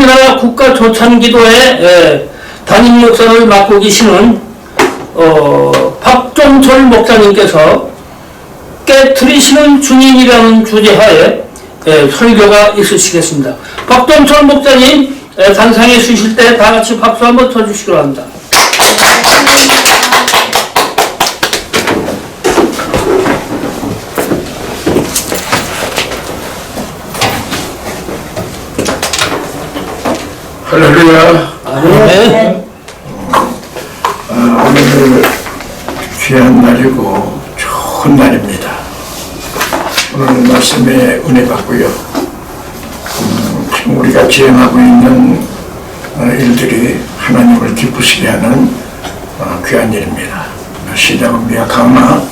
우리나라 국가조찬기도회 담임 목사를 맡고 계시는 박종철 목사님께서 깨트리시는 주님이라는 주제하에 설교가 있으시겠습니다. 박종철 목사님 단상에 쓰실 때 다 같이 박수 한번 쳐주시기 바랍니다. 할렐루야. 아멘. 오늘 귀한 날이고 좋은 날입니다. 오늘 말씀에 은혜 받고요. 지금 우리가 지행하고 있는 일들이 하나님을 기쁘시게 하는 귀한 일입니다. 시작은 미약하나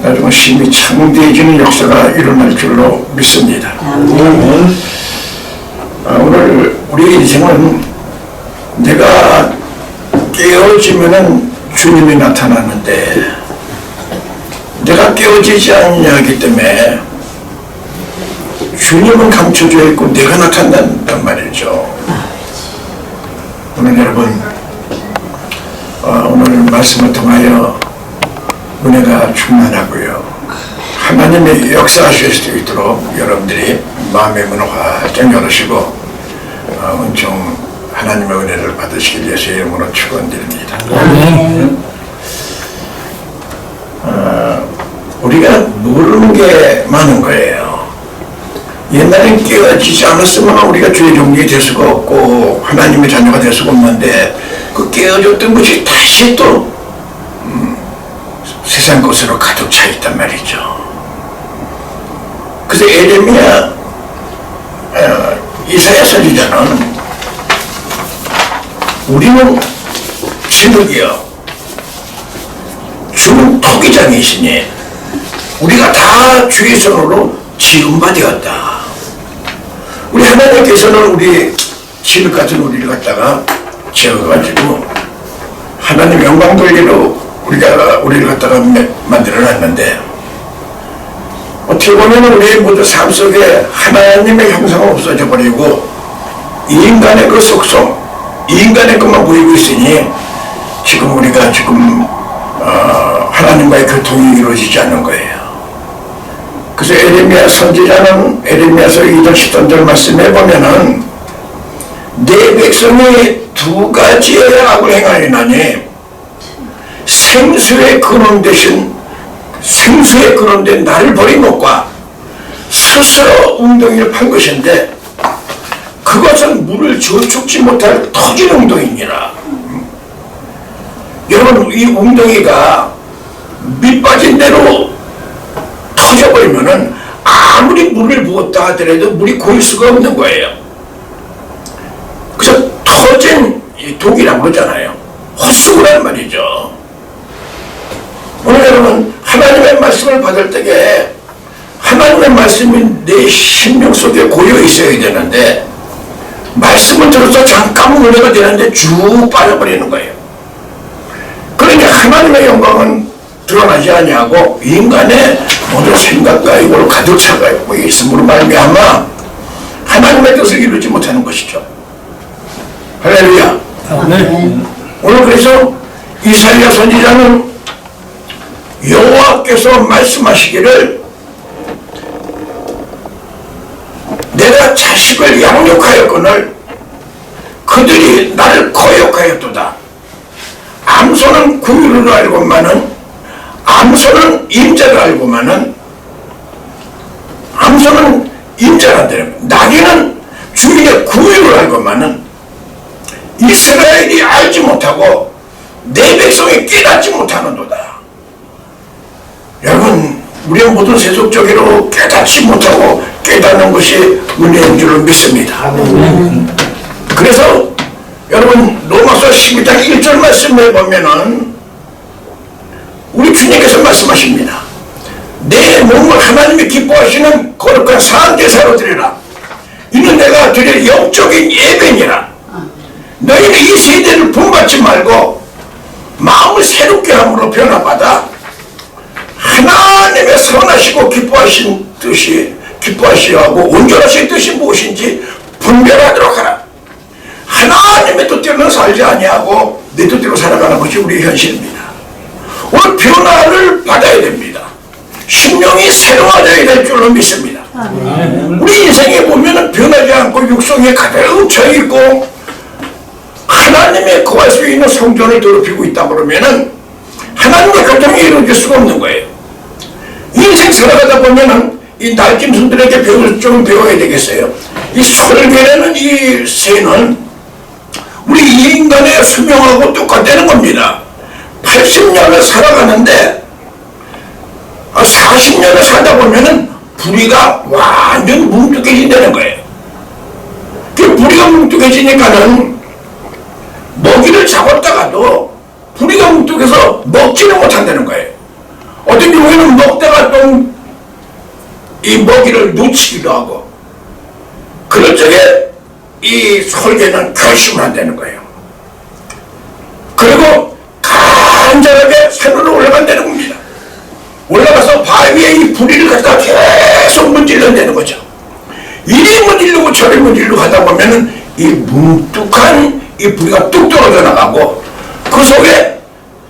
나중에 심히 창대해지는 역사가 일어날 줄로 믿습니다. 오늘 우리 인생은 내가 깨어지면은 주님이 나타나는데 내가 깨어지지 않냐기 때문에 주님은 감춰져 있고 내가 나타난단 말이죠. 오늘 여러분 오늘 말씀을 통하여 은혜가 충만하고요. 하나님의 역사하실 수 있도록 여러분들이 마음의 문을 활짝 열으시고 은총 하나님의 은혜를 받으시기 위해서 이름으로 축원드립니다. 우리가 모르는 게 많은 거예요. 옛날엔 깨어지지 않았으면 우리가 죄 종이 될 수가 없고 하나님의 자녀가 될 수가 없는데 그 깨어졌던 것이 다시 또 세상 것으로 가득 차 있단 말이죠. 그래서 에레미야 이사야 선지자는 우리는 진흙이요 주는 토기장이시니 우리가 다 주의 손으로 지은 바 되었다. 우리 하나님께서는 우리 진흙 같은 우리를 갖다가 지어가지고 하나님 영광 돌리로 우리를 갖다가 만들어 놨는데 어떻게 보면 우리 모두 삶 속에 하나님의 형상은 없어져 버리고 인간의 그 속성, 인간의 것만 보이고 있으니 지금 우리가 하나님과의 교통이 이루어지지 않는 거예요. 그래서 에레미야 선지자는 에레미야서 2장 13절 말씀해 보면은 내 백성이 두 가지의 악을 행하리나니 생수의 근원된 나를 버린 것과 스스로 웅덩이를 판 것인데 그것은 물을 저축지 못할 터진 웅덩이니라. 여러분 이 웅덩이가 밑 빠진 대로 터져버리면은 아무리 물을 부었다 하더라도 물이 고일 수가 없는 거예요. 그래서 터진 독이라고 그러잖아요. 헛수고란 말이죠. 오늘 여러분 하나님의 말씀을 받을 때에 하나님의 말씀이 내 심령 속에 고여 있어야 되는데 말씀을 들어서 잠깐 은혜가 되는데 쭉 빠져버리는 거예요. 그러니 하나님의 영광은 드러나지 아니하고 인간의 모든 생각과 이걸 가득 차가 있음으로 말미암아 하나님의 뜻을 이루지 못하는 것이죠. 할렐루야. 오늘 그래서 이사야 선지자는 여호와께서 말씀하시기를 내가 자식을 양육하였거늘 그들이 나를 거역하였도다. 암소는 구유를 알고만은 암소는 임자를 알고만은 암소는 임자란데 나귀는 주인의 구유를 알고만은 이스라엘이 알지 못하고 내 백성이 깨닫지 못하는도다. 여러분 우리의 모든 세속적으로 깨닫지 못하고 깨닫는 것이 은혜인 줄로 믿습니다. 그래서 여러분 로마서 12장 1절 말씀에 보면은 우리 주님께서 말씀하십니다. 내 몸을 하나님이 기뻐하시는 거룩한 산제사로 드리라. 이는 내가 드릴 영적인 예배니라. 너희는 이 세대를 본받지 말고 마음을 새롭게 함으로 변화받아 하나님의 선하시고 기뻐하신 뜻이 기뻐하시고 온전하신 뜻이 무엇인지 분별하도록 하라. 아니하고 내 뜻대로 살아가는 것이 우리의 현실입니다. 오늘 변화를 받아야 됩니다. 심령이 새로워져야 될 줄로 믿습니다. 우리 인생에 보면은 변하지 않고 육성에 가득 차있고 하나님의 거할 수 있는 성전을 더럽히고 있다 그러면은 하나님의 가정이 이루어질 수가 없는 거예요. 인생 살아가다 보면은 이 날짐승들에게 좀 배워야 되겠어요. 이 설계라는 이 새는 우리 이 인간의 수명하고 똑같다는 겁니다. 80년을 살아가는데 40년을 살다 보면은 부리가 완전 뭉툭해진다는 거예요. 그 부리가 뭉툭해지니까는 먹이를 잡았다가도 부리가 뭉툭해서 먹지는 못한다는 거예요. 어떤 경우에는 먹다가 또 이 먹이를 놓치기도 하고 그럴 적에 이 설계는 결심을 한다는 거예요. 그리고 간절하게 산으로 올라간다는 겁니다. 올라가서 바위에 이 부리를 갖다 계속 문질러내는 거죠. 이리 문질르고 저리 문질르고 하다 보면은 이 뭉툭한 이 부리가 뚝 떨어져 나가고 그 속에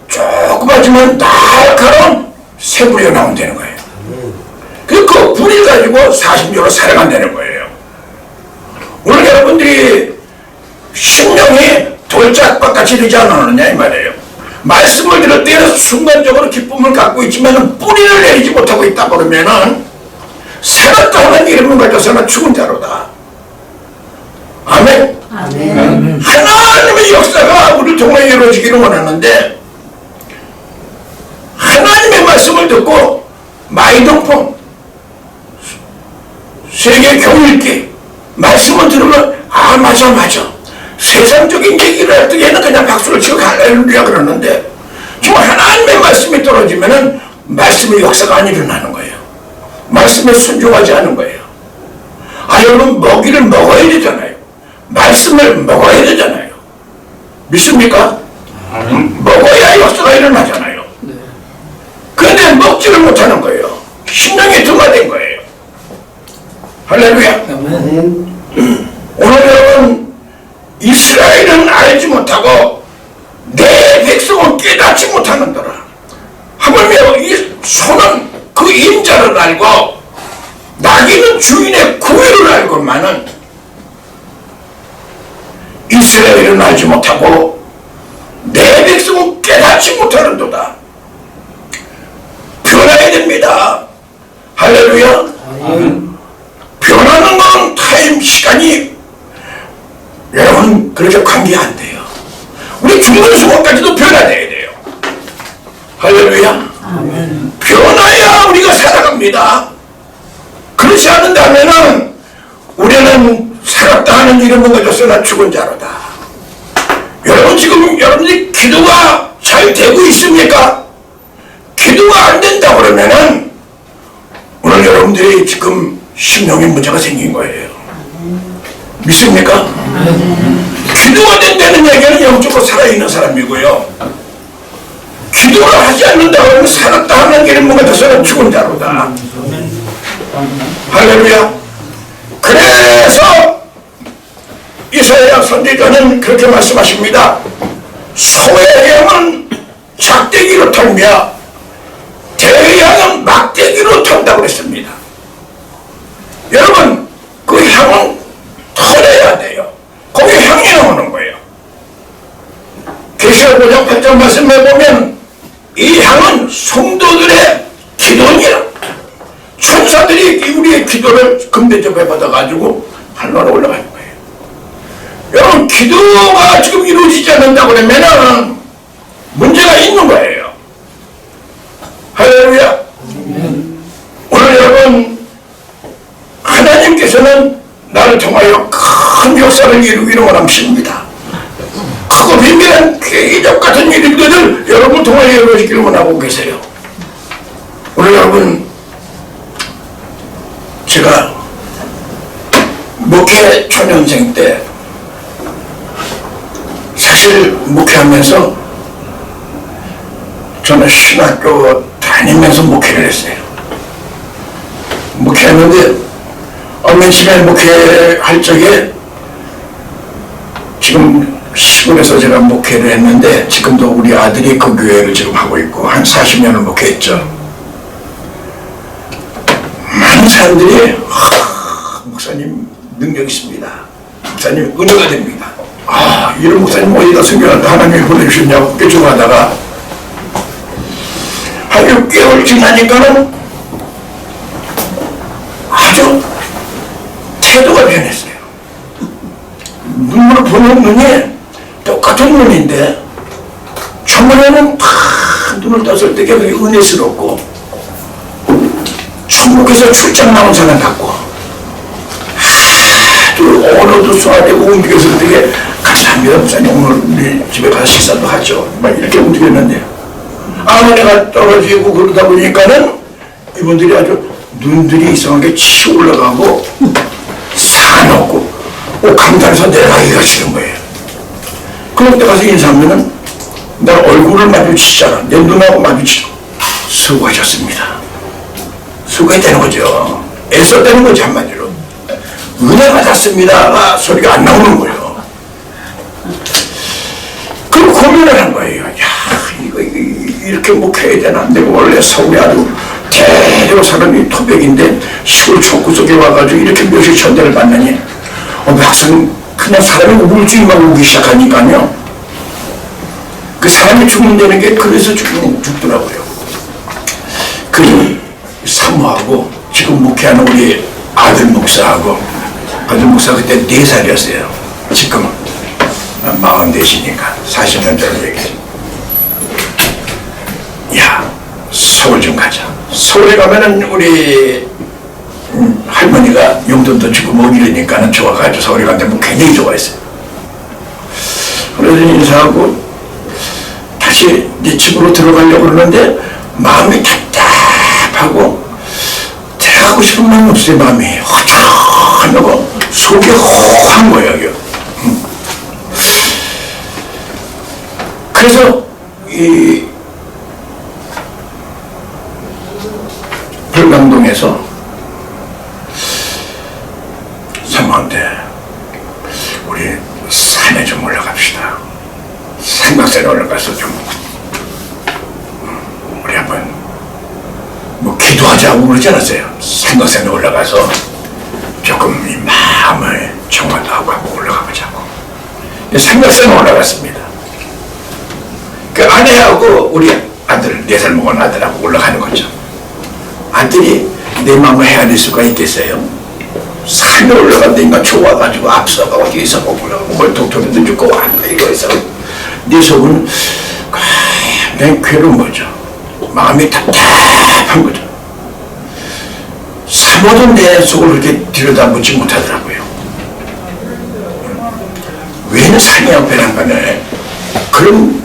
조그마지만 날카로운 새부리가 나온다는 거예요. 그 부리를 가지고 40년을 살아간다는 거예요. 오늘 여러분들이 심령이 돌짝밭같이 되지 않았느냐 이 말이에요. 말씀을 들을 때는 순간적으로 기쁨을 갖고 있지만 뿌리를 내리지 못하고 있다 그러면은 살았다 하는 이름을 가져서는 죽은 자로다. 아멘. 아멘. 하나님의 역사가 우리를 통해 이루어지기를 원하는데 하나님의 말씀을 듣고 마이동풍 세계 교육기 말씀을 들으면 맞아 세상적인 얘기를 할 때에는 그냥 박수를 치고 할렐루야 그러는데 정말 하나님의 말씀이 떨어지면은 말씀의 역사가 안 일어나는 거예요. 말씀에 순종하지 않은 거예요. 여러분 먹이를 먹어야 되잖아요. 말씀을 먹어야 되잖아요. 믿습니까? 먹어야 역사가 일어나잖아요. 그런데 먹지를 못하는 거예요. 심령이 둔화된 거예요. 할렐루야. 오늘 여러분 이스라엘은 알지 못하고 내 백성은 깨닫지 못하는도라. 하물며 이 소는 그 인자를 알고 나귀는 주인의 구유를 알고만은 이스라엘은 알지 못하고 내 백성은 깨닫지 못하는도다. 변해야 됩니다. 할렐루야. 변하는 건 타임 시간이 여러분 그렇게 관계 안 돼요. 우리 죽는 순간까지도 변화돼야 돼요. 할렐루야. 변화야 우리가 살아갑니다. 그렇지 않는다면은 우리는 살았다 하는 이름을 가졌으나 죽은 자로다. 여러분 지금 여러분들이 기도가 잘 되고 있습니까? 기도가 안 된다 그러면은 오늘 여러분들이 지금 심령에 문제가 생긴 거예요. 믿습니까? 기도가 된다는 얘기는 영적으로 살아있는 사람이고요. 기도를 하지 않는다 그러면 살았다 하는 이름을 가져서는 죽은 자로다. 할렐루야. 그래서 이사야 선지자는 그렇게 말씀하십니다. 소의 양은 작대기로 털며 대양은 막대기로 턴다고 그랬습니다. 여러분 그 향은 털어야 돼요. 거기 향이 나오는 거예요. 계시록 5장 8절 말씀에 보면 이 향은 성도들의 기도니라. 천사들이 우리의 기도를 금대접해 받아가지고 하늘로 올라가는 거예요. 여러분 기도가 지금 이루어지지 않는다 그러면은 문제가 있는 거예요. 할렐루야. 오늘 여러분 하나님께서는 나를 통하여 큰 역사를 이루기를 원하십니다. 크고 비밀한 기적 같은 일들을 여러분 통하여 이루어지기를 원하고 계세요. 오늘 여러분 제가 목회 초년생 때 사실 목회하면서 저는 신학교 다니면서 목회를 했어요. 목회했는데 맨 처음에 목회할 적에 지금 시골에서 제가 목회를 했는데 지금도 우리 아들이 그 교회를 지금 하고 있고 한 40년을 목회했죠. 많은 사람들이 목사님 능력 있습니다. 목사님 은혜가 됩니다. 이런 목사님 어디다 숨겨놨다 하나님이 보내주셨냐고 꿰쳐가다가 한 6개월 지나니까는 아주 태도가 변했어요. 눈물을 보는 눈이 똑같은 눈인데 초반에는 다 눈을 떴을 때 그게 은혜스럽고 천국에서 출장 나온 사람 같고 아주 언어도 소화되고 움직여서 되게 감사합니다 목사님 오늘 우리 집에 가서 식사도 하죠 막 이렇게 움직였는데 아버지가 떨어지고 그러다 보니까는 이분들이 아주 눈들이 이상하게 치 올라가고 사놓고 강단에서 내려가기가 싫은 거예요. 그럴 때 가서 인사하면은 나 얼굴을 마주치잖아. 내 눈하고 마주치죠. 수고하셨습니다. 수고했다는 거죠. 애썼다는 거죠 한마디로. 은혜 받았습니다가 소리가 안 나오는 거예요. 그 고민을 한 거예요. 야 이거 이렇게 목해야 되나? 내가 원래 서울에 아주 대대로 사람이 토백인데 시골 촌구석에 와가지고 이렇게 몇십 천대를 받느니 막상 그냥 사람이 우울증만 오기 시작하니까요. 그 사람이 죽는다는 게 그래서 죽더라고요. 그 사모하고 지금 목회하는 우리 아들 목사하고 아들 목사 그때 4살이었어요. 지금 44이니까 40년 전에 얘기했어요. 야 서울 좀 가자. 서울에 가면은 우리 할머니가 용돈도 주고 뭐 이러니까는 좋아가지고 서울에 갔는데 뭐 굉장히 좋아했어요. 그래서 인사하고 다시 이제 집으로 들어가려고 그러는데 마음이 답답하고 들어가고 싶은 마음이 없어요. 마음이 허전하고 속이 허한 거예요. 그래서 이 불광동에서 사모한테 우리 산에 좀 올라갑시다. 삼각산에 올라가서 좀 우리 한번 뭐 기도하자고 그러지 않았어요. 삼각산에 올라가서 조금 이 마음을 정화도 하고 한번 올라가 보자고. 삼각산에 올라갔습니다. 그 아내하고 우리 아들 4살 먹은 아들하고 올라가는 거죠. 아들이 내 마음을 헤아릴 수가 있겠어요? 산에 올라간다니까 좋아가지고 앞서가고 뒤에서 보고 뭘 독토리도 주고 이거 해서 내 속은 굉장히 괴로운 거죠. 마음이 답답한 거죠. 사모도 내 속을 그렇게 들여다보지 못하더라고요. 왜는 산이 옆에란 거네. 그런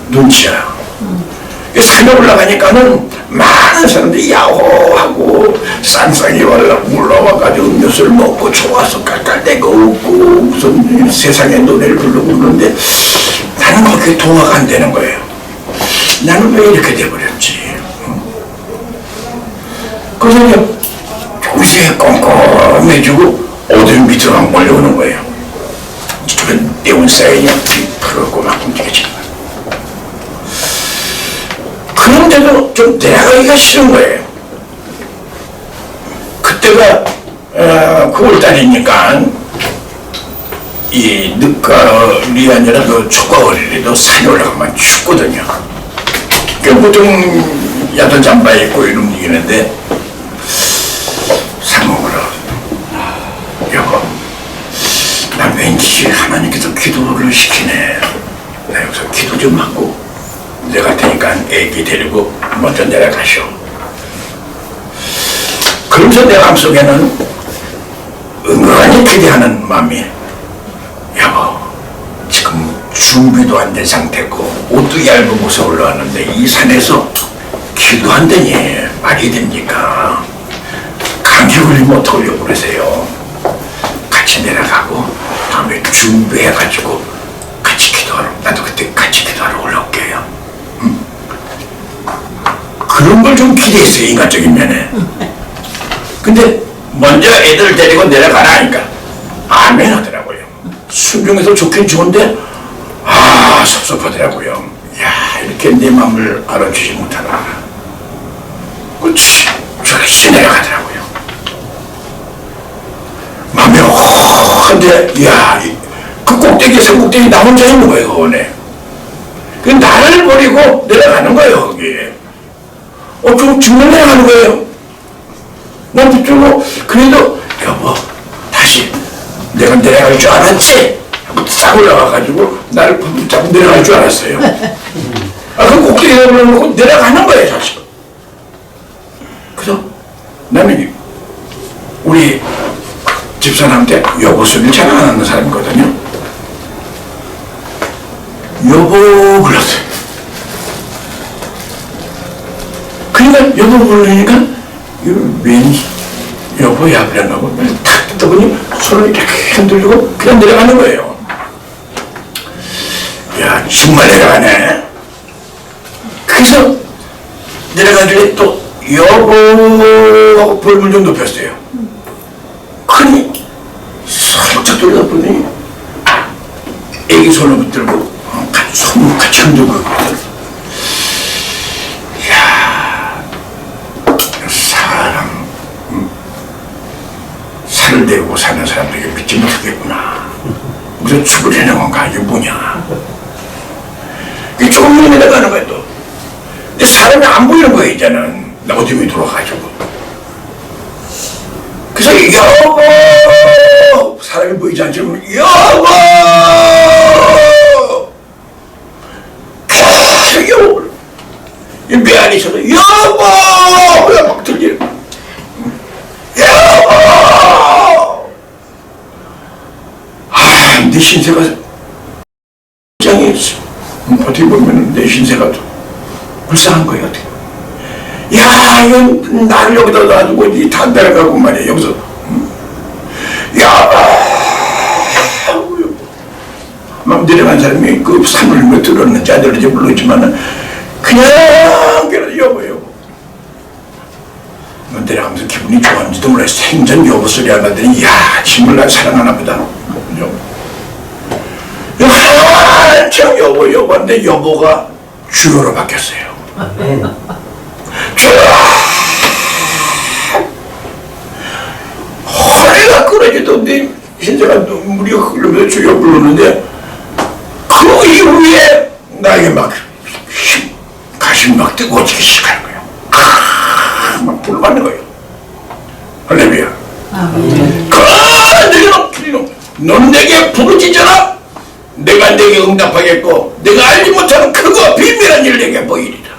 눈치야. 산에 올라가니까는 많은 사람들이 야호하고 쌍쌍이 올라와가지고 음료수를 먹고 좋아서 깔깔대고 웃고 무슨 세상의 노래를 부르고 그러는데 나는 그렇게 동화가 안 되는 거예요. 나는 왜 이렇게 돼버렸지? 그래서 그냥 조금씩 꼼꼼해지고 어딜 밑으로 막 몰려오는 거예요. 이쪽은 내온 사이에 그냥 풀고 막 움직여지는 거예요. 그런데도 좀 내려가기가 싫은 거예요. 그때가 9월달이니까 이 늦가을이 아니라 그 초가을에도 산에 올라가면 춥거든요. 그 보통 야단 잠바 입고 이런 움직이는데 사모가 여보 난 왠지 하나님께서 기도를 시키네. 나 여기서 기도 좀 하고 내가 테니까 애기 데리고 먼저 내려가시오. 그러면서 내 마음속에는 은근히 기대하는 마음이 여보 지금 준비도 안 된 상태고 옷도 얇은 곳에 올라왔는데 이 산에서 기도한다니 말이 됩니까? 감기 걸리면 어떡하려고 그러세요? 같이 내려가고 다음에 준비해가지고 같이 기도하러 나도 그때 같이 기도하러 올라올게요. 그런 걸 좀 기대했어요. 인간적인 면에. 근데 먼저 애들 데리고 내려가라 하니까 아멘 하더라고요. 순종해서 좋긴 좋은데 섭섭하더라고요. 야, 이렇게 내 마음을 알아주지 못하나. 저기 내려가더라고요. 마음이 근데 야, 그 꼭대기 산꼭대기 나 혼자 있는 거예요. 그거네. 그 나를 버리고 내려가는 거예요. 거기에. 좀 정말 내려가는 거예요. 난 그쪽으로 그래도 여보 다시 내가 내려갈 줄 알았지? 하고 싹 올라가가지고 나를 붙잡고 내려갈 줄 알았어요. 그 꼭대기에 올라놓고 내려가는 거예요. 사실. 그래서 나는 우리 집사람한테 여보 소리를 잘 안 하는 사람이거든요. 여보 불렀어요. 그러니까 여보 부르니까 이거 웬 여보야 그러나고 탁 듣더니 손을 이렇게 흔들고 그냥 내려가는 거예요. 야 정말 내려가네. 그래서 내려가길래 또 여보하고 볼륨을 좀 높였어요. 그러니 살짝 돌려다보니 애기 손을 붙들고 손을 같이 흔들고 있거든. 이야, 사람 살을 내고 사는 사람들에게 믿지 못하겠구나. 무슨 죽으려는 건가? 이게 뭐냐? 이게 조금만 내려가는 거야 또. 근데 사람이 안 보이는 거야 이제는. 나 어디 돌아가지고. 그래서 여보 사람이 보이지 않지만 여보 계속 여보를 이 메아리 쳐서 여보 막 들리는 여보 내 신세가 굉장히 어떻게 보면 내 신세가 불쌍한 거예요. 어떻게 야, 이건 나를 여기다 놔두고 니 다 내려가고 말이야, 여기서. 야, 막 내려간 사람이 그 산을 몇 들었는지 안 들었는지 모르겠지만, 그냥, 여보. 내려가면서 기분이 좋았는지도 몰라요. 생전 여보 소리 안 하더니, 야, 정말 날 사랑하나 보다. 한참 여보 하는데 여보가 주여로 바뀌었어요. 허리가 끊어지던데 신세가 눈물이 흐르면서 주여 부르는데 그 이후에 나에게 막 가슴이 막 뜨거워지기 시작하는 거예요. 막 불만는 거예요. 할렐루야. 그놈 넌 내게 부르짖어라. 내가 내게 응답하겠고 내가 알지 못하는 크고 비밀한 일 내게 보이리라.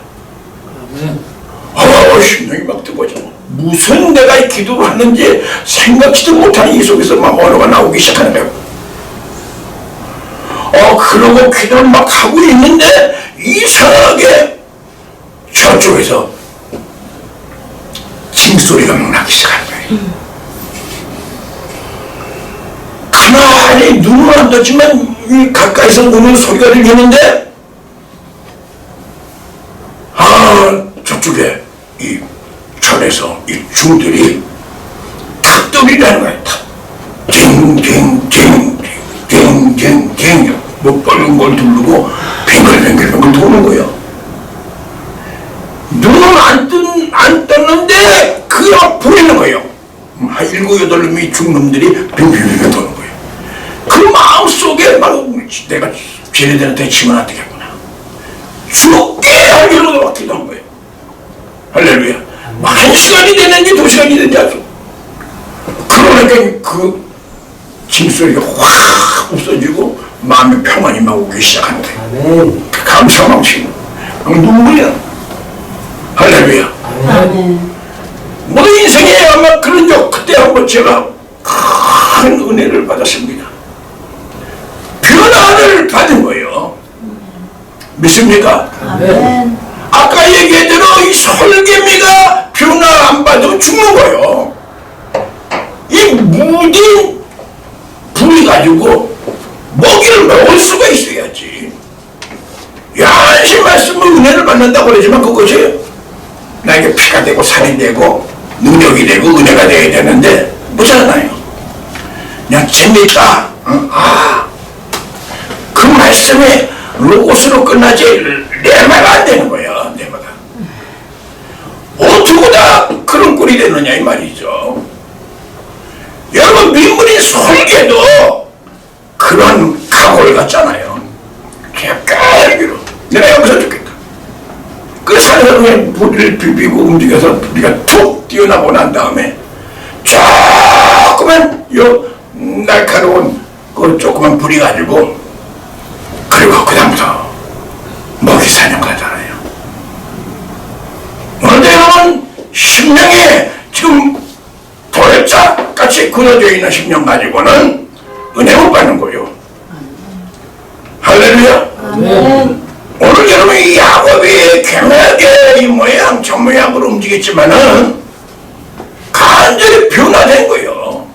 심령이 막 뜨거워져. 무슨 내가 이 기도를 하는지 생각지도 못하는 이 속에서 막 언어가 나오기 시작하는 거예요. 그러고 기도를 막 하고 있는데 이상하게 저쪽에서 징소리가 막 나기 시작하는 거예요. 가만히 눈은 안 떴지만 이 가까이서 오는 소리가 들리는데 저쪽에 이 절에서 이 중들이 탁돌이라는 거야. 탁. ting 뭐 빨간 걸 두르고 뱅글뱅글 도는 거야. 눈은 안 떴는데 그냥 보이는 거예요. 한 7, 8놈이 중놈들이 뱅글뱅글 도는 거예요. 그 마음속에 막 내가 쟤네들한테 치면 안 되겠구나. 죽게 하려고 막 기도한 거예요. 할렐루야. 1시간이 됐는지 2시간이 됐는지 아주. 그러니까 그 징소리가 확 없어지고 마음의 평안이 막 오기 시작하는 거예요. 감사망치고 눈물이 나. 할렐루야. 모든 인생에 아마 그런 적 그때 한번 제가 큰 은혜를 받았습니다. 변화를 받은 거예요. 믿습니까? 아멘. 아까 얘기했대로 이 설개미가 변화 안 받으면 죽는 거예요. 이 무딘 불이 가지고 먹이를 먹을 수가 있어야지. 야시 말씀을 은혜를 받는다고 그러지만 그것이 나에게 피가 되고 살이 되고 능력이 되고 은혜가 되어야 되는데 그렇잖아요. 그냥 재밌다. 말씀이 로고스로 끝나지 레마가 안 되는 거야. 레마가. 어떻게 다 그런 꼴이 되느냐 이 말이죠. 여러분 민물인 설계도 그런 각오를 갖잖아요. 그냥 깔기로 내가 여기서 죽겠다. 그 산에서 그냥 불을 비비고 움직여서 우리가 툭 뛰어나고 난 다음에 조그만 요 날카로운 그 조그만 불이 가지고 그리고 그 다음부터 먹이 사냥 가잖아요. 그런데 여러분 심령에 지금 돌짝같이 굳어져 있는 심령 가지고는 은혜 못 받는 거예요. 할렐루야. 오늘 여러분이 야곱이 굉하게 이 모양 저 모양으로 움직였지만은 간절히 변화된 거예요.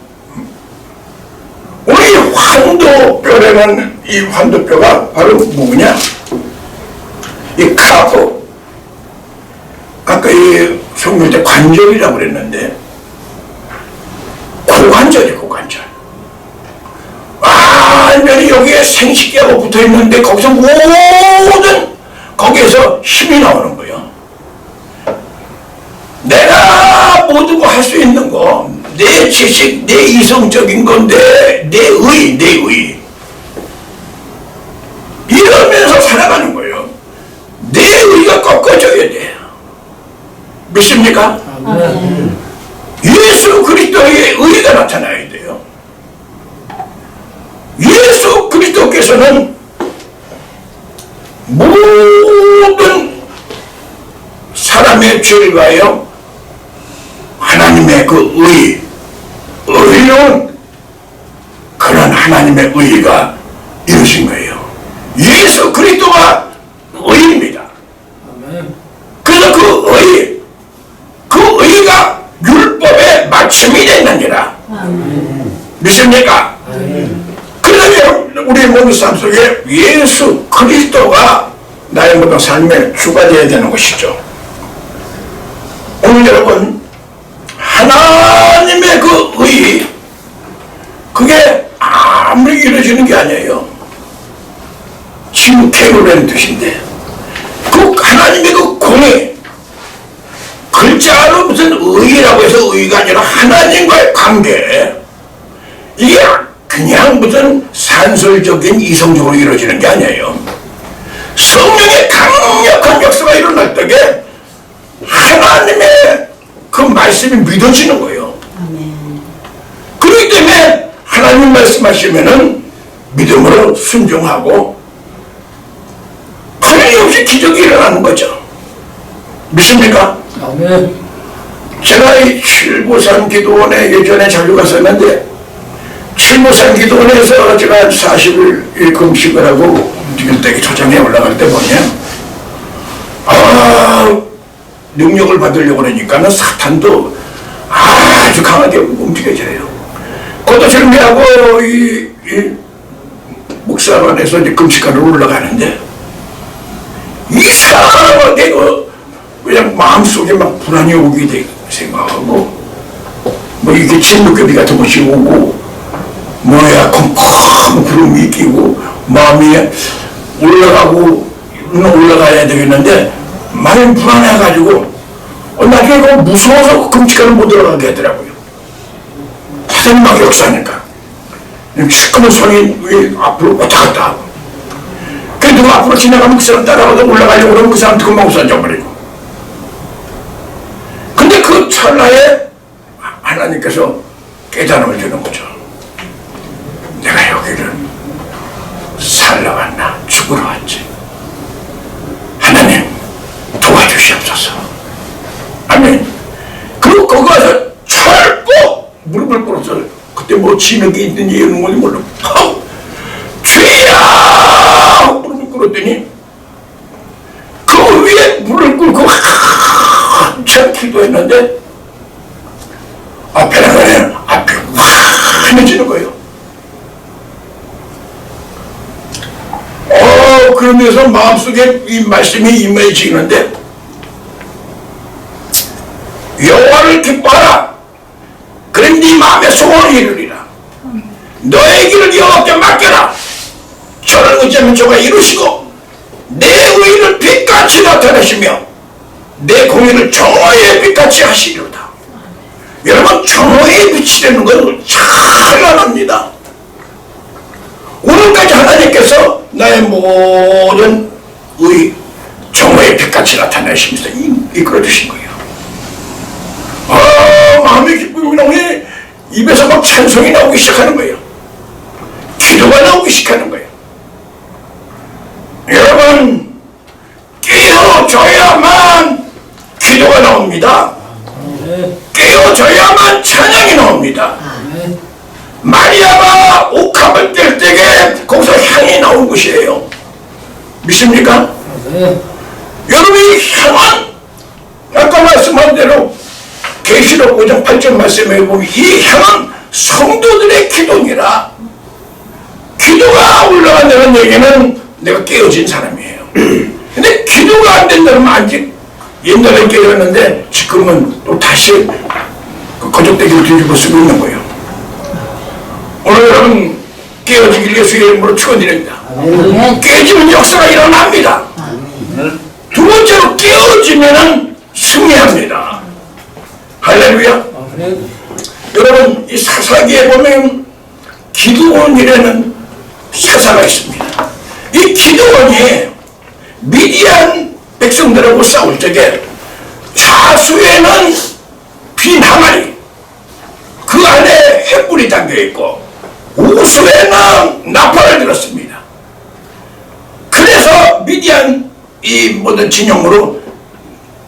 우리 환도뼈라는 이 환도뼈가 바로 뭐냐? 이 카프. 아까 이 성경 때 관절이라고 그랬는데 고관절이 고관절. 완전히 여기에 생식기하고 붙어 있는데 거기서 모든 거기에서 힘이 나오는 거예요. 내가 모든 거 할 수 있는 거, 내 지식, 내 이성적인 건데 내 의 이러면서 살아가는 거예요. 내 의가 꺾어져야 돼. 믿습니까? 예수 그리스도의 의가 나타나야 돼요. 예수 그리스도께서는 모든 사람의 죄를 위하여 하나님의 그 의로운 그런 하나님의 의가 이루신 거예요. 예수 그리스도가 의입니다. 그래서 그 의가 율법의 마침이 됐느니라. 믿습니까? 그러면 우리 모든 삶 속에 예수 그리스도가 나의 모든 삶의 주가 되어야 되는 것이죠. 오늘 여러분 하나님의 그 의 그게 아무리 이루어지는 게 아니에요. 진케로라는 뜻인데 그 하나님의 그 공의 글자로 무슨 의라고 해서 의가 아니라 하나님과의 관계 이게 그냥 무슨 산술적인 이성적으로 이루어지는 게 아니에요. 성령의 강력한 역사가 일어날 때에 하나님의 그 말씀이 믿어지는 거예요. 그렇기 때문에 하나님 말씀하시면은 믿음으로 순종하고 틀림없이 기적이 일어나는 거죠. 믿습니까? 아멘. 제가 이 칠보산 기도원에 예전에 자주 갔었는데 칠보산 기도원에서 제가 40일 금식을 하고 일대기 초장에 올라갈 때 보면 능력을 받으려고 그러니까는 사탄도 아주 강하게 움직여져요. 그것도 준비하고 이 목사관에서 이제 금식하러 올라가는데 이상하게 그냥 마음속에 막 불안이 오게 돼 생각하고 뭐 이게 진돗개비 같은 것이 오고 뭐야 컴컴 구름이 끼고 마음이 올라가야 되겠는데 많이 불안해가지고 나중에 그거 무서워서 금식하러 못 들어가게 하더라고요. 하나님 막 역사하니까 시커먼 손이 앞으로 왔다 갔다 하고 그래도 누가 앞으로 지나가면 그 사람 따라가서 올라가려고 그러면 그 사람 금방 없어져버리고 근데 그 찰나에 하나님께서 깨달음을 주는 거죠. 내가 여기를 살러 왔나 죽으러 왔지. 하나님 도와주시옵소서. 아멘. 그리고 거기 가서 철고 무릎을 꿇어서 그때 뭐 지는 게 있는지 이런 건지 몰라. 주야 무릎을 꿇었더니 그 위에 무릎을 꿇고 한참 기도했는데 앞에 나가면 앞이 환해지는 거예요. 그러면서 마음속에 이 말씀이 임해지는데 여호와를 기뻐하라. 그럼 네 마음의 소원을 이루리라. 너의 길을 여호와께 맡겨라. 저를 의지하면 저가 이루시고 내 의를 빛같이 나타내시며 내 공의를 정오의 빛같이 하시리로다. 여러분, 정오의 빛이라는 건 찬란합니다. 오늘까지 하나님께서 나의 모든 정오의 빛같이 나타내시면서 이끌어 주신 거예요. 마음의 기쁨이 나오니 입에서 막 찬송이 나오기 시작하는 거예요. 기도가 나오기 시작하는 거예요. 여러분, 깨어져야만 기도가 나옵니다. 깨어져야만 찬양이 나옵니다. 마리아가 옥합을 뗄 때에 거기서 향이 나온 것이에요. 믿습니까? 여러분, 이 향은 아까 말씀한 대로 계시록 5장 8절 말씀에 보면 이 향은 성도들의 기도니라. 기도가 올라간다는 얘기는 내가 깨어진 사람이에요. 근데 기도가 안 된다면 아직 옛날에 깨어졌는데 지금은 또 다시 그 거적대기를 뒤집어 쓰고 있는 거예요. 오늘 여러분 깨어지길 예수의 이름으로 축원드립니다. 깨어지면 역사가 일어납니다. 두 번째로 깨어지면 승리합니다. 할렐루야. 여러분, 이 사사기에 보면 기드온이라는 사사가 있습니다. 이 기드온이 미디안 백성들하고 싸울 적에 좌수에는 빈 항아리, 그 안에 횃불이 담겨있고 우수에는 나팔을 들었습니다. 그래서 미디안 이 모든 진영으로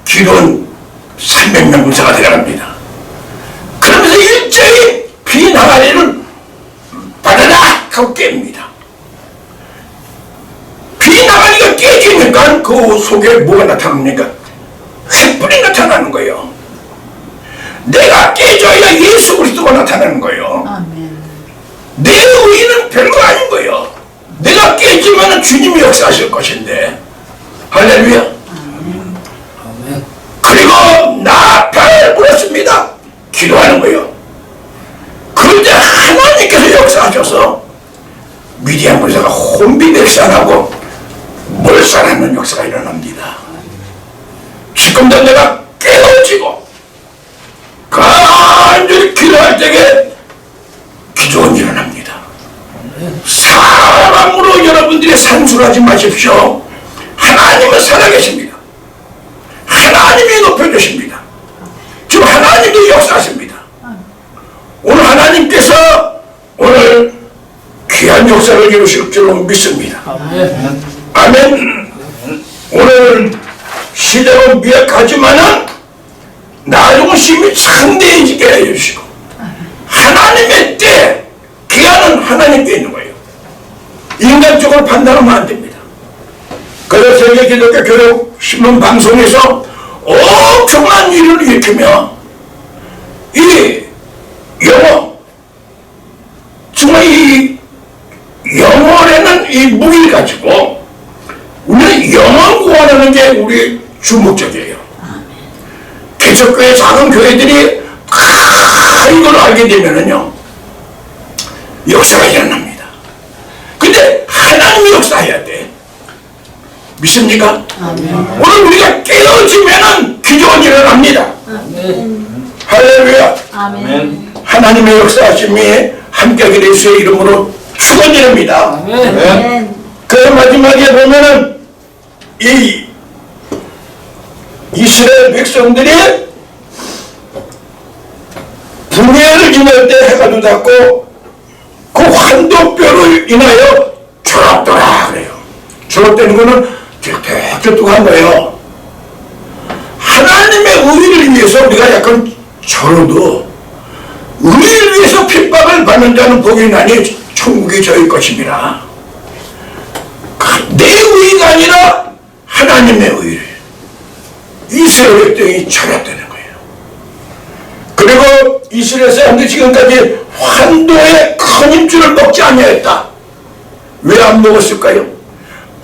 기드온 300명 군사가 들어갑니다. 그러면서 일제히 빈 항아리를 바다락 하고 깹니다. 빈 항아리가 깨지니까 그 속에 뭐가 나타납니까? 횃불이 나타나는 거예요. 내가 깨져야 예수 그리스도가 나타나는 거예요. 아멘. 내 의의는 별거 아닌 거예요. 내가 깨지면 주님이 역사하실 것인데. 할렐루야. 그리고 나팔을 불었습니다. 기도하는 거예요. 그런데 하나님께서 역사하셔서 미디안 군사가 혼비백산하고 몰살하는 역사가 일어납니다. 지금도 내가 깨어지고 간절히 기도할 때에 기도는 일어납니다. 사람으로 여러분들이 산술하지 마십시오. 하나님은 살아계십니다. 하나님이 높여주십니다. 지금 하나님이 역사하십니다. 오늘 하나님께서 오늘 귀한 역사를 이루실 줄로 믿습니다. 아멘. 오늘 시대는 미약하지만은 나중은 심히 창대해지게 해주시고 하나님의 때 기한은 하나님께 있는 거예요. 인간적으로 판단하면 안 됩니다. 그래서 세계 기독교 교육 신문 방송에서 엄청난 일을 일으키며 이 영어 정말 이 영어라는 이 무기를 가지고 우리는 영어 구원하는 게 우리 주목적이에요. 개척교회 작은 교회들이 이걸 알게 되면은요 역사가 일어납니다. 근데 하나님이 역사해야 돼. 믿습니까? 오늘 우리가 깨어지면은 기적은 일어납니다. 할렐루야. 아멘. 하나님의 역사하심이 함께하기를 예수의 이름으로 축원드립니다. 아멘. 그 마지막에 보면은 이 이스라엘 백성들이 분해를 지날 때 해가 돋았고 그 환도뼈로 인하여 졸업더라 그래요. 졸업되는 거는 쩔뚝쩔뚝한 거예요. 하나님의 의를 위해서 우리가 약간 절어도 의를 위해서 핍박을 받는 자는 복이 나니 천국이 저희 것입니다. 내 의가 아니라 하나님의 의를 이스라엘 백성이 절였다는 거예요. 그리고 이스라엘 사람들이 지금까지 환도의 큰 힘줄을 먹지 아니하였다. 왜 안 먹었을까요?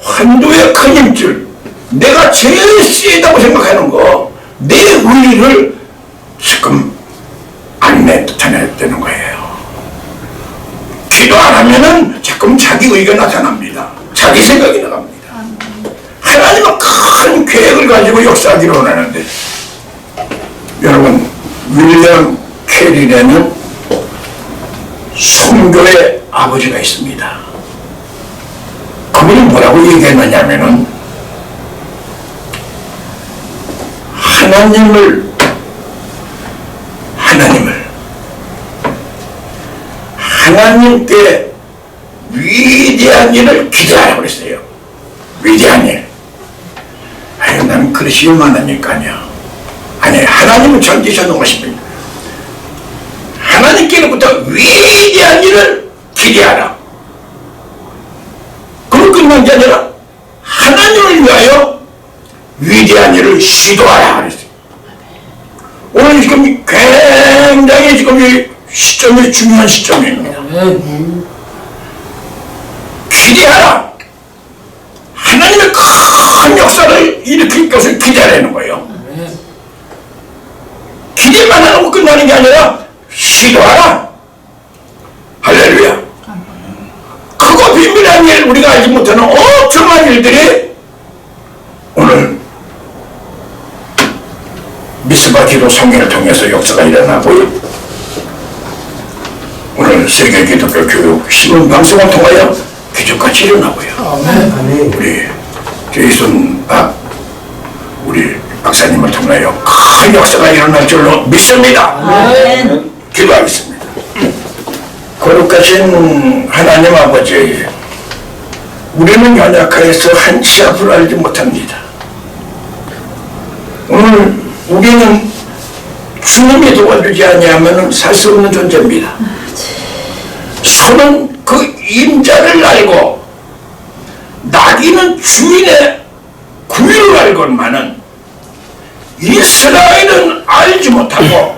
환도의 큰 힘줄, 내가 제일 세다고 생각하는 거, 내 의를 지금 안 나타냈다는 거예요. 기도 안 하면은 자꾸 자기 의가 나타납니다. 자기 생각이 나갑니다. 하나님은 큰 계획을 가지고 역사하기를 원하는데, 여러분, 윌리엄 캐리라는 선교의 아버지가 있습니다. 그분이 뭐라고 얘기했느냐면은, 하나님께 위대한 일을 기대하라고 그랬어요. 위대한 일. 아유, 나는 그릇이 얼마나니까요. 아니, 하나님은 전지전능하십니다. 하나님께로부터 위대한 일을 기대하라. 그걸 끝난 게 아니라 하나님을 위하여 위대한 일을 시도하라 그랬어요. 오늘 지금 굉장히 지금 이 시점이 중요한 시점입니다. 기대하라. 하나님의 큰 역사를 일으킬 것을 기대하라는 거예요. 기대만 하고 끝나는 게 아니라 시도하라. 할렐루야. 크고 비밀한 일, 우리가 알지 못하는 엄청난 일들이 오늘 미스바 기도 성회를 통해서 역사가 일어나고요. 오늘 세계 기독교 교육 신문 방송을 통하여 기적같이 일어나고요. 우리 제이슨 우리 박사님을 통하여 큰 역사가 일어날 줄로 믿습니다. 기도하겠습니다. 거룩하신 하나님 아버지, 우리는 연약하여서 한치 앞을 알지 못합니다. 오늘 우리는 주님이 도와주지 아니하면 살 수 없는 존재입니다. 소는 그 임자를 알고 나귀는 주인의 구유를 알건만은 이스라엘은 알지 못하고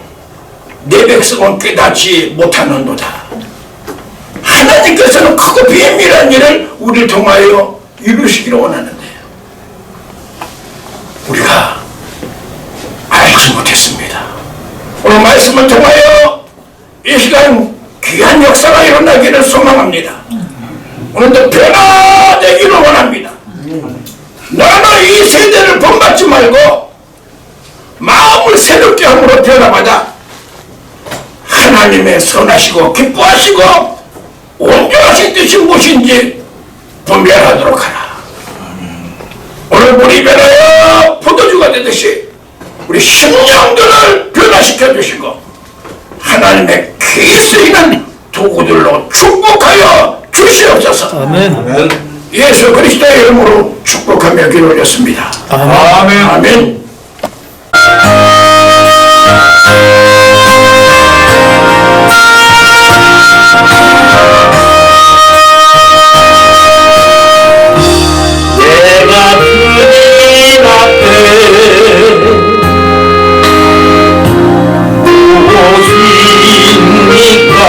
내 백성은 깨닫지 못하는도다. 하나님께서는 크고 비밀한 일을 우리를 통하여 이루시기를 원하는데 우리가 알지 못했습니다. 오늘 말씀을 통하여 이 시간 귀한 역사가 일어나기를 소망합니다. 오늘도 변화되기를 원합니다. 나는 이 세대를 본받지 말고 마음을 새롭게 함으로 변화받아 하나님의 선하시고 기뻐하시고 온전하신 뜻이 무엇인지 분별하도록 하라. 오늘 물이 변하여 포도주가 되듯이 우리 심령들을 변화시켜 주시고 하나님의 귀 쓰이는 도구들로 축복하여 주시옵소서. 아멘. 예수 그리스도의 이름으로 축복하며 기도 올렸습니다. 아멘. 아멘. 내가 주님 앞에 무엇입니까?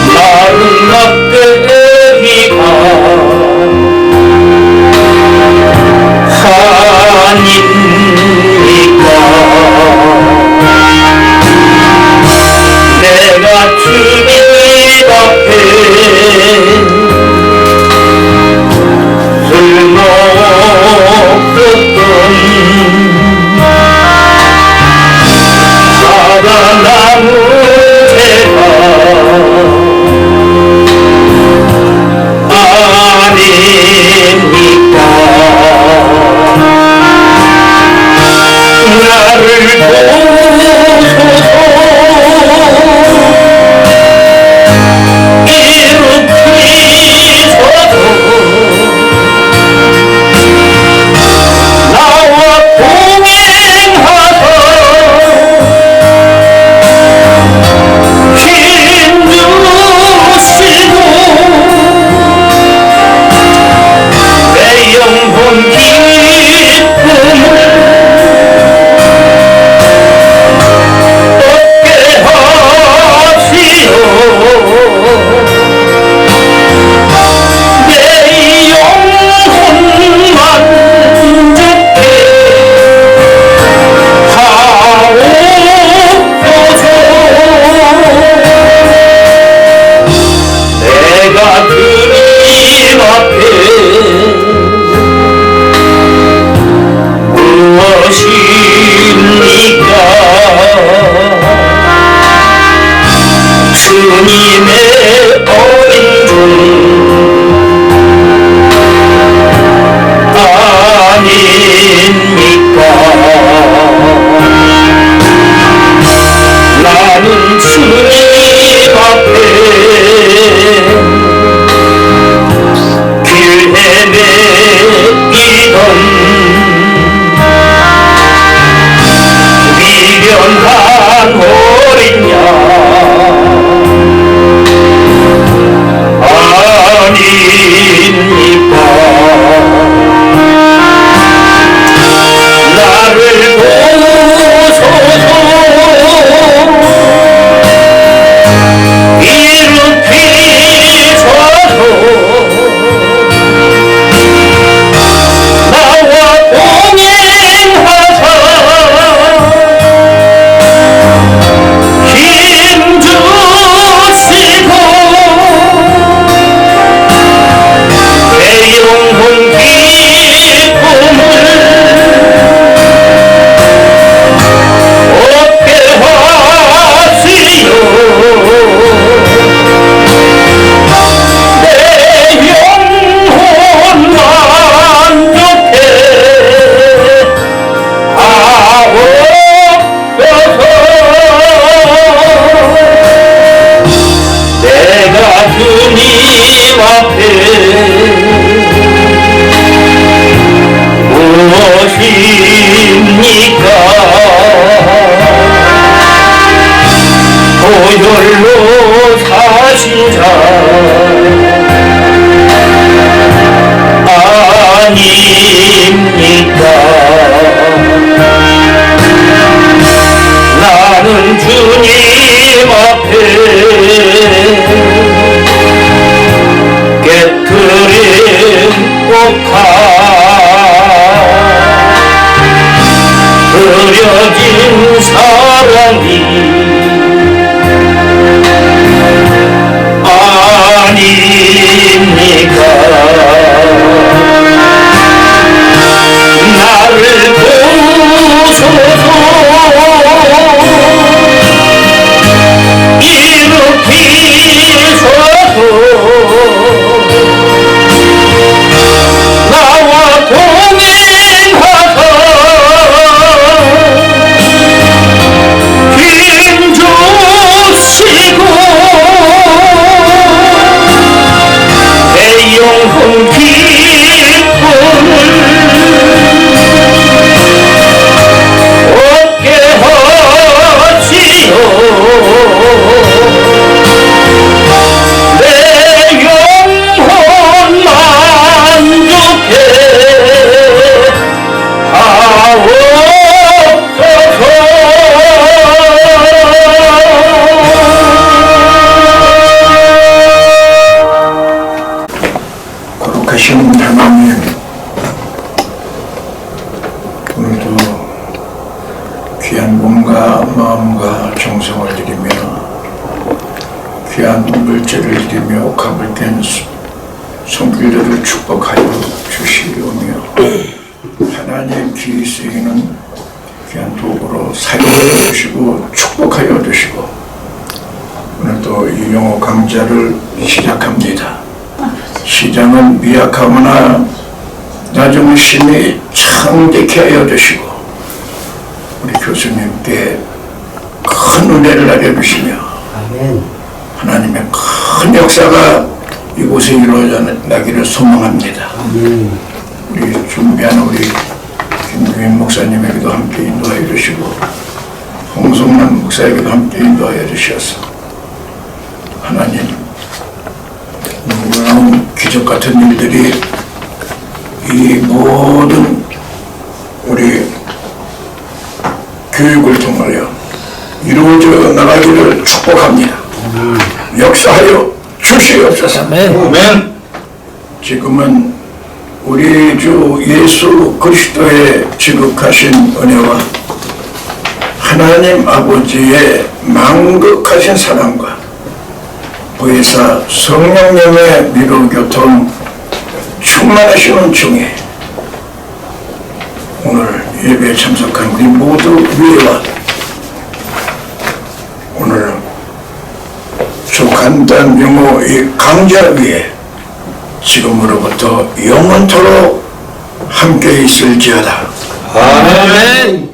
마른 막대기가 아닙니까? 내가 주님 앞에 이렇게 주님의 어린 종 아닙니까? 나는 주님 앞에 길 헤매이던 미련한 어린 양 아닙니까? 나를 보소서 일으키소서 나와 동행하사 힘주시고 내 영혼 기쁨을 얻게 하시오 내 영혼 만족해 하옵소서 내가 주님 앞에 무엇입니까? 보혈로 사신 자 아닙니까? 나는 주님 앞에 깨트린 꼭하 흐려진 사랑이 아닙니까? 나를 보소서 일으키소서 나와 동행하사 힘주시고 내 영혼 기쁨을 얻게 하시오 내 영혼 만족해 거룩하신 하나님, 오늘도 귀한 몸과 마음과 정성을 드리며 귀한 물질을 드리며 값을 깬 손길들을 축복하여 주시오며 하나님 귀히 쓰이는 귀한 도구로 사용하여 주시고 축복하여 주시고 오늘도 이용호 강좌를 시작합니다. 시장은 미약하거나 자존심이 창대케 하여 주시고 우리 교수님께 큰 은혜를 내려주시며 하나님의 큰 역사가 이곳에 이루어나기를 소망합니다. 우리 준비하는 우리 김규인 목사님에게도 함께 인도하여 주시고 홍성남 목사에게도 함께 인도하여 주셔서 하나님 놀라운 기적 같은 일들이 이 모든 우리 교육을 통하여 이루어져 나가기를 축복합니다. 역사하여 주시옵소서. 아멘. 지금은 우리 주 예수 그리스도의 지극하신 은혜와 하나님 아버지의 만극하신 사랑과 보혜사 성령님의 미로교통 충만하시는 중에 오늘 예배에 참석한 우리 모두 위에와 오늘 간단 명호 이 강자 위에 지금으로부터 영원토록 함께 있을지어다. 아멘.